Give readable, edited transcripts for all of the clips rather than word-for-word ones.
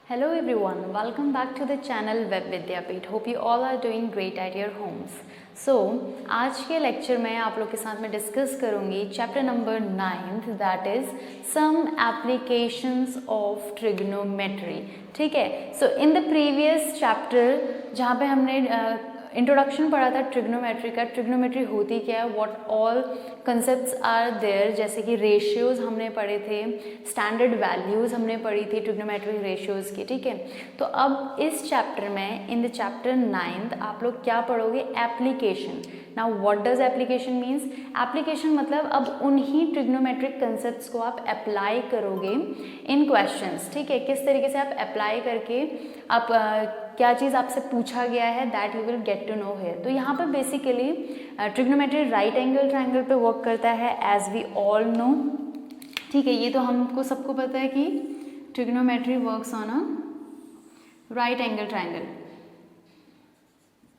Hello everyone, welcome back to the channel Web Vidyapeeth. Hope you all are doing great at your homes. So, आज के lecture में आप लोग के साथ में डिस्कस करूंगी chapter number 9 that is some applications of trigonometry. ठीक है, so in the previous chapter जहाँ पे हमने इंट्रोडक्शन पढ़ा था ट्रिग्नोमेट्री का, ट्रिग्नोमेट्री होती क्या है, what all concepts are there, जैसे कि रेशियोज हमने पढ़े थे, स्टैंडर्ड वैल्यूज हमने पढ़ी थी ट्रिग्नोमेट्रिक रेशियोज की. ठीक है, तो अब इस चैप्टर में इन द चैप्टर 9 आप लोग क्या पढ़ोगे, application. Now what does application means, application मतलब अब उन्हीं ट्रिग्नोमेट्रिक कंसेप्ट्स को आप अप्लाई करोगे इन क्वेश्चंस. ठीक है, किस तरीके से आप अप्लाई करके आप क्या चीज़ आपसे पूछा गया है that you will get to know here. तो यहाँ पर basically trigonometry right angle triangle पे वर्क करता है एज वी ऑल नो. ठीक है, ये तो हमको सबको पता है कि trigonometry works on a right angle triangle.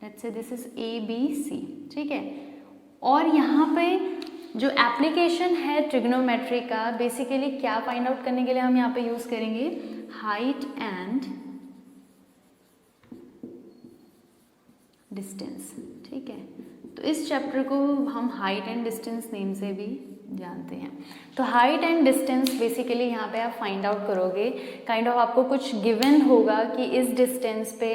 Let's say this is ABC. ठीक है, और यहाँ पे जो एप्लीकेशन है ट्रिग्नोमेट्री का, बेसिकली क्या फाइंड आउट करने के लिए हम यहाँ पे यूज करेंगे, हाइट एंड डिस्टेंस. ठीक है, तो इस चैप्टर को हम हाइट एंड डिस्टेंस नेम से भी जानते हैं. तो हाइट एंड डिस्टेंस बेसिकली यहाँ पे आप फाइंड आउट करोगे. काइंड ऑफ आपको कुछ गिवन होगा कि इस डिस्टेंस पे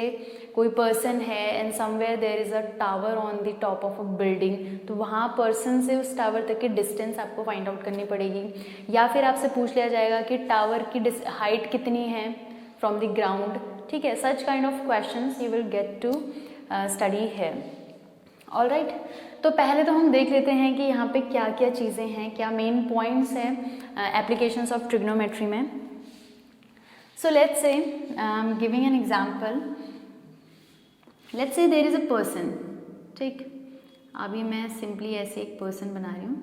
कोई पर्सन है and somewhere there is a tower on the top of a building, तो वहाँ पर्सन से उस टावर तक की डिस्टेंस आपको फाइंड आउट करनी पड़ेगी. या फिर आपसे पूछ लिया जाएगा कि टावर की हाइट कितनी है फ्रॉम द ग्राउंड. ठीक है, such kind of questions you will get to study है. ऑल राइट, तो पहले तो हम देख लेते हैं कि यहाँ पे क्या क्या चीज़ें हैं, क्या मेन पॉइंट्स हैं एप्लीकेशंस ऑफ ट्रिग्नोमेट्री में. So let's say I am giving an example. Let's say there is a person. ठीक, अभी मैं सिंपली ऐसे एक पर्सन बना रही हूँ.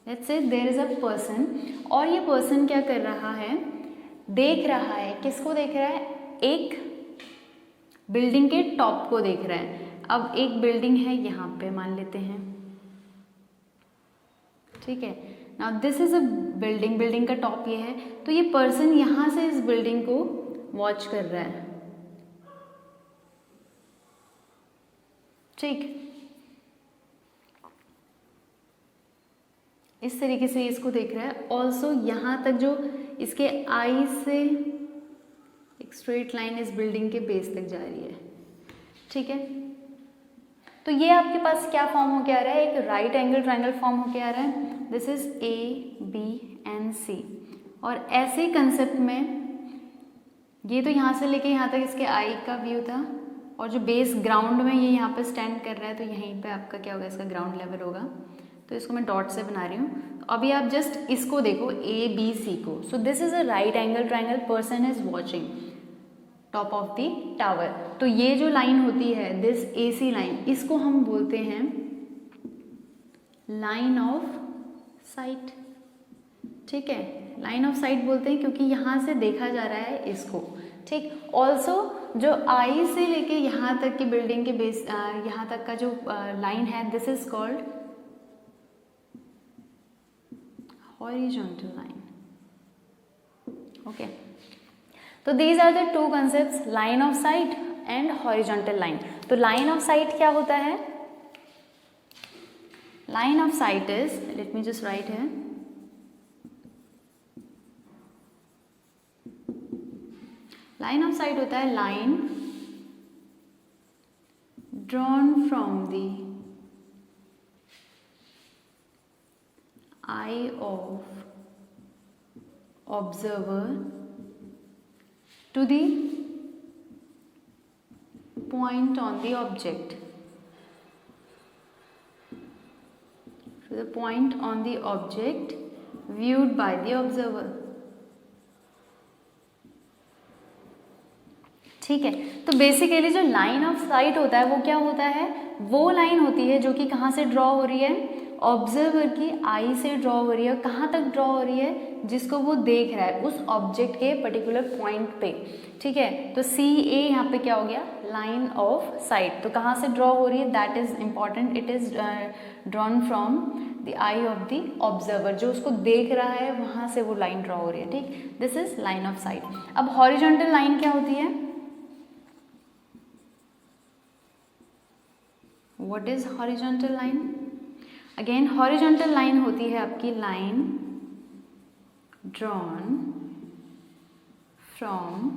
Let's say there is a person, और ये पर्सन क्या कर रहा है, देख रहा है. किसको देख रहा है, एक बिल्डिंग के टॉप को देख रहा है. अब एक बिल्डिंग है यहाँ पे मान लेते हैं. ठीक है, now this is a building, building का टॉप ये है. तो ये पर्सन यहाँ से इस बिल्डिंग को वॉच कर रहा है. ठीक, इस तरीके से इसको देख रहा है. ऑल्सो यहाँ तक जो इसके आई से एक स्ट्रेट लाइन इस बिल्डिंग के बेस तक जा रही है. ठीक है, तो ये आपके पास क्या फॉर्म हो के आ रहा है, एक राइट एंगल ट्रायंगल फॉर्म हो के आ रहा है. This is ABC. और ऐसे कंसेप्ट में ये तो यहाँ से लेके यहाँ तक इसके आई का व्यू था, और जो बेस ग्राउंड में ये यहाँ पे स्टैंड कर रहा है, तो यहीं पे आपका क्या होगा, इसका ग्राउंड लेवल होगा. तो इसको मैं डॉट से बना रही हूँ. अभी आप जस्ट इसको देखो ABC को. So this is a right angle triangle, person is watching top of the tower. तो ये जो लाइन होती है दिस AC लाइन, इसको हम बोलते हैं लाइन ऑफ साइट. ठीक है, लाइन ऑफ साइट बोलते हैं क्योंकि यहाँ से देखा जा रहा है इसको. ठीक, ऑल्सो जो आई से लेके यहाँ तक की बिल्डिंग के बेस यहाँ तक का जो लाइन है, this is called horizontal line. Okay, तो these are the two concepts, line of sight and horizontal line. तो line of sight क्या होता है, line of sight is, let me just write here, line of sight होता है line drawn from the eye of observer to the point on the object, to the point on the object viewed by the observer. ठीक है, तो basically जो line of site होता है वो क्या होता है, वो लाइन होती है जो कि कहाँ से ड्रॉ हो रही है, ऑब्जर्वर की आई से ड्रॉ हो रही है. कहाँ तक ड्रॉ हो रही है, जिसको वो देख रहा है उस ऑब्जेक्ट के पर्टिकुलर पॉइंट पे. ठीक है, तो CA यहाँ पे क्या हो गया, लाइन ऑफ साइट. तो कहाँ से ड्रॉ हो रही है, that is important. It is drawn from the I of the observer, जो उसको देख रहा है वहाँ से वो लाइन ड्रॉ हो रही है, ठीक। This is line of site. अब हॉरिजॉन्टल लाइन क्या होती है? What is horizontal line? Again horizontal line होती है आपकी लाइन ड्रॉन फ्रॉम,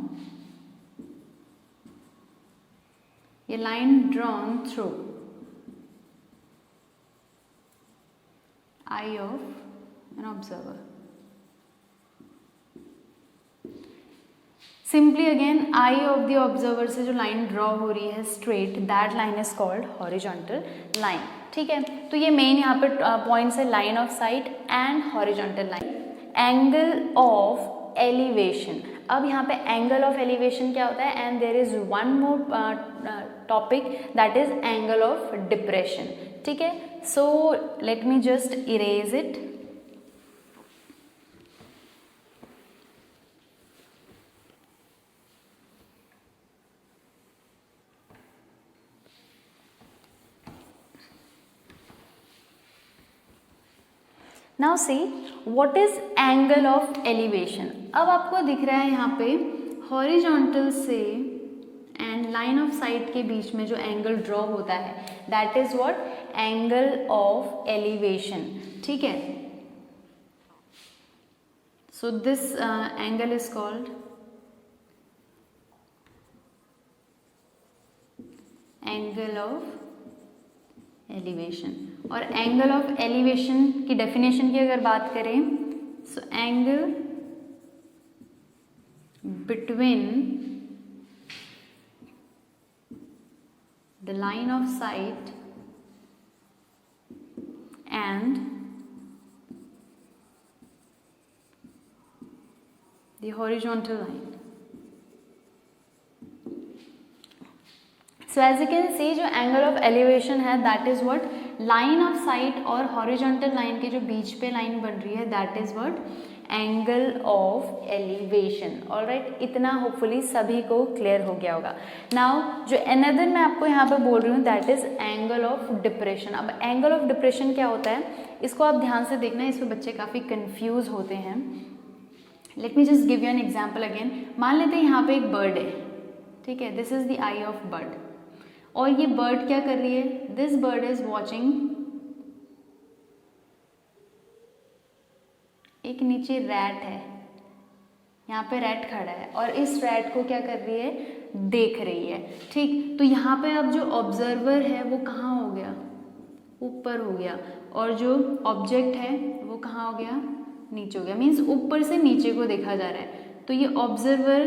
ये line drawn through I of an observer. Simply again I of the observer से जो लाइन ड्रॉ हो रही है straight, that line is called horizontal line, ठीक है। तो ये मेन यहाँ पे पॉइंट्स है, line of sight and horizontal line. Angle of elevation, अब यहाँ पे एंगल ऑफ एलिवेशन क्या होता है? And there is one more topic that is angle of depression, ठीक है। So let me just erase it. Now see what is angle of elevation. अब आपको दिख रहा है यहाँ पे हॉरिजॉन्टल से एंड लाइन ऑफ साइट के बीच में जो एंगल ड्रॉ होता है that is what? Angle of elevation, ठीक है। So this angle is called angle of elevation. और एंगल ऑफ एलिवेशन की डेफिनेशन की अगर बात करें, so angle between the line of sight and the horizontal line. So as you can see जो angle of elevation है that is what? Line of sight और horizontal line के जो बीच पे लाइन बन रही है that is what? Angle of elevation. Alright, इतना होपफुली सभी को क्लियर हो गया होगा। नाउ जो अनदर मैं आपको यहाँ पे बोल रही हूँ that is angle of depression. अब एंगल ऑफ डिप्रेशन क्या होता है इसको आप ध्यान से देखना, इसमें बच्चे काफ़ी कंफ्यूज होते हैं। Late me just give you an example again. मान लेते हैं यहाँ पे एक बर्ड है, ठीक है, this is the I of bird, और ये बर्ड क्या कर रही है? दिस बर्ड इज वॉचिंग, एक नीचे रैट है, यहाँ पे रैट खड़ा है और इस रैट को क्या कर रही है? देख रही है, ठीक। तो यहाँ पे अब जो ऑब्जर्वर है वो कहाँ हो गया? ऊपर हो गया, और जो ऑब्जेक्ट है वो कहाँ हो गया? नीचे हो गया। मीन्स ऊपर से नीचे को देखा जा रहा है। तो ये ऑब्जर्वर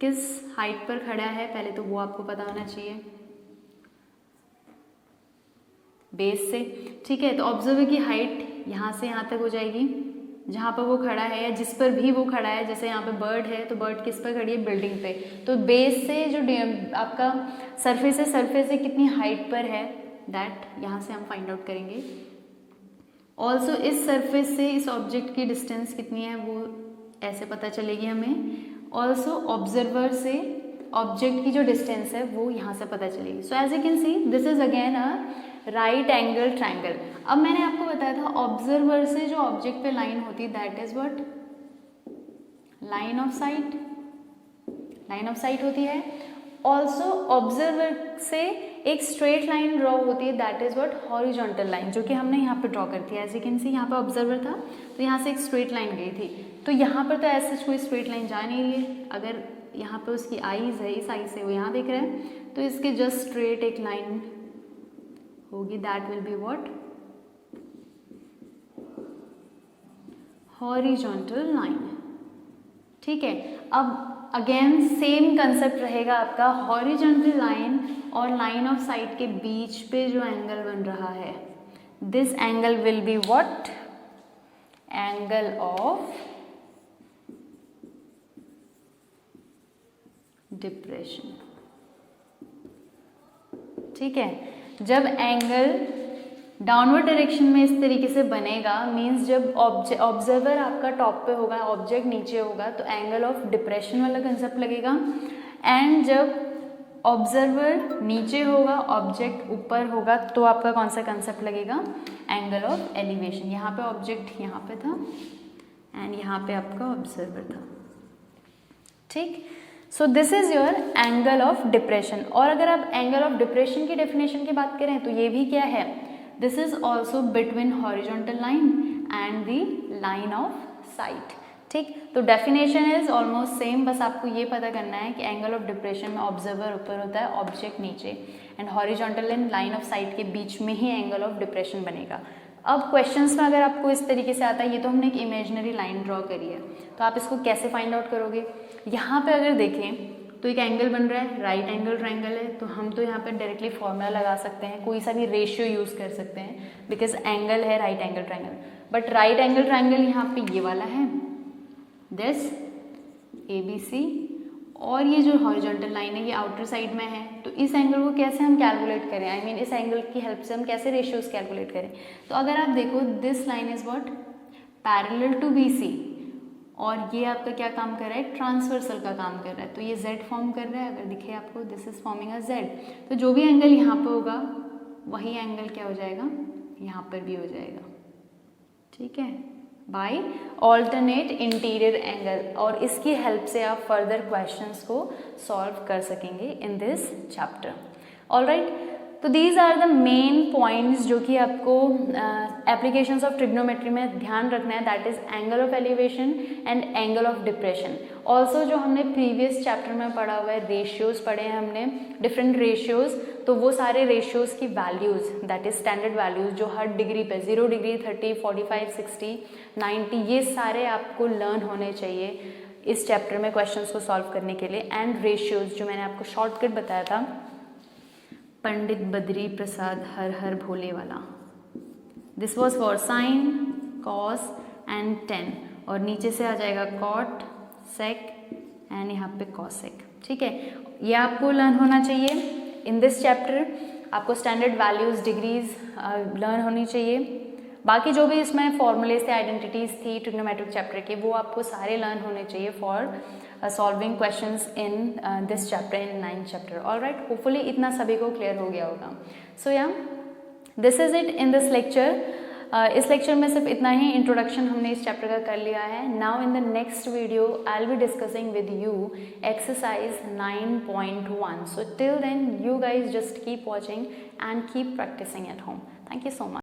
किस हाइट पर खड़ा है पहले तो वो आपको पता होना चाहिए, बेस से, ठीक है। तो ऑब्जर्वर की हाइट यहाँ से यहाँ तक हो जाएगी, जहाँ पर वो खड़ा है या जिस पर भी वो खड़ा है। जैसे यहाँ पे बर्ड है तो बर्ड किस पर खड़ी है? बिल्डिंग पे। तो बेस से जो आपका सरफेस है, सरफेस से कितनी हाइट पर है दैट यहाँ से हम फाइंड आउट करेंगे। ऑल्सो इस सरफेस से इस ऑब्जेक्ट की डिस्टेंस कितनी है वो ऐसे पता चलेगी हमें। ऑल्सो ऑब्जर्वर से ऑब्जेक्ट की जो डिस्टेंस है वो यहाँ से पता चलेगी। So as you can see this is again a right angle triangle. अब मैंने आपको बताया था ऑब्जर्वर से जो ऑब्जेक्ट पे लाइन होती है that is what? Line of site, line of site होती है। ऑल्सो ऑब्जर्वर से एक स्ट्रेट लाइन ड्रॉ होती है that is what? Horizontal line, जो कि हमने यहाँ पे ड्रॉ करती है। एज यू कैन सी यहाँ पे ऑब्जर्वर था तो यहाँ से एक स्ट्रेट लाइन गई थी, तो यहाँ पर तो ऐसे कोई स्ट्रेट लाइन जा नहीं रही है। अगर यहाँ पे उसकी आईज है, इस आई से वो यहाँ देख रहा है, तो इसके जस्ट स्ट्रेट एक लाइन होगी that will be what? Horizontal line, ठीक है। अब अगेन सेम कंसेप्ट रहेगा आपका, हॉरिजॉन्टल लाइन और लाइन ऑफ साइट के बीच पे जो एंगल बन रहा है this angle will be what? Angle of depression, ठीक है। जब एंगल डाउनवर्ड डायरेक्शन में इस तरीके से बनेगा मींस जब ऑब्जर्वर आपका टॉप पे होगा, ऑब्जेक्ट नीचे होगा, तो एंगल ऑफ डिप्रेशन वाला कंसेप्ट लगेगा। एंड जब ऑब्जर्वर नीचे होगा, ऑब्जेक्ट ऊपर होगा, तो आपका कौन सा कंसेप्ट लगेगा, एंगल ऑफ एलिवेशन। यहाँ पे ऑब्जेक्ट यहाँ पे था एंड यहाँ पे आपका ऑब्जर्वर था, ठीक। So this is your angle of depression. और अगर आप एंगल ऑफ डिप्रेशन की डेफिनेशन की बात करें तो ये भी क्या है, this is also between horizontal line and the line of site, ठीक। तो डेफिनेशन इज ऑलमोस्ट सेम, बस आपको ये पता करना है कि एंगल ऑफ डिप्रेशन में ऑब्जर्वर ऊपर होता है, ऑब्जेक्ट नीचे, and horizontal and line of site के बीच में ही एंगल ऑफ डिप्रेशन बनेगा। अब क्वेश्चंस में अगर आपको इस तरीके से आता है, ये तो हमने एक इमेजिनरी लाइन ड्रॉ करी है, तो आप इसको कैसे फाइंड आउट करोगे। यहाँ पे अगर देखें तो एक एंगल बन रहा है, राइट एंगल ट्रायंगल है, तो हम तो यहाँ पे डायरेक्टली फॉर्मूला लगा सकते हैं, कोई सा भी रेशियो यूज़ कर सकते हैं, बिकॉज एंगल है right angle triangle. But right angle triangle यहाँ पे ये वाला है, दिस ABC, और ये जो हॉरिजॉन्टल लाइन है ये आउटर साइड में है, तो इस एंगल को कैसे हम कैलकुलेट करें, आई मीन इस एंगल की हेल्प से हम कैसे रेशियोज कैलकुलेट करें। तो अगर आप देखो, this line is what, parallel to BC, और ये आपका क्या काम कर रहा है, ट्रांसवर्सल का काम कर रहा है, तो ये Z फॉर्म कर रहा है। अगर दिखे आपको, this is forming a Z, तो जो भी एंगल यहाँ पे होगा वही एंगल क्या हो जाएगा, यहाँ पर भी हो जाएगा, ठीक है, बाय ऑल्टरनेट इंटीरियर एंगल। और इसकी हेल्प से आप फर्दर क्वेश्चंस को सॉल्व कर सकेंगे इन दिस चैप्टर। ऑलराइट, तो these are the main points जो कि आपको एप्लीकेशंस ऑफ ट्रिग्नोमेट्री में ध्यान रखना है, that is angle of elevation and angle of depression. Also जो हमने प्रीवियस चैप्टर में पढ़ा हुआ है, रेशियोज पढ़े हैं हमने, डिफरेंट रेशियोज, तो वो सारे रेशियोज की values, that is standard values जो हर डिग्री पे 0 डिग्री, 30, 45, 60, 90, ये सारे आपको लर्न होने चाहिए इस चैप्टर में क्वेश्चंस को सॉल्व करने के लिए। एंड रेशियोज जो मैंने आपको शॉर्टकट बताया था, पंडित बद्री प्रसाद हर हर भोले वाला, this was for sine, cos and tan, और नीचे से आ जाएगा कॉट, सेक एंड यहाँ पे कॉसेक, ठीक है। ये आपको लर्न होना चाहिए इन दिस चैप्टर। आपको स्टैंडर्ड वैल्यूज, डिग्रीज लर्न होनी चाहिए। बाकी जो भी इसमें फॉर्मूलेज थे, आइडेंटिटीज थी ट्रिग्नोमेट्रिक चैप्टर के, वो आपको सारे लर्न होने चाहिए for solving questions in this chapter, in 9th chapter. Alright, hopefully इतना सभी को क्लियर हो गया होगा। सो या this is it in this lecture. इस लेक्चर में सिर्फ इतना ही इंट्रोडक्शन हमने इस चैप्टर का कर लिया है। Now in the next video I will be discussing with you exercise 9.1. So till then you guys just keep watching and keep practising at home. Thank you so much.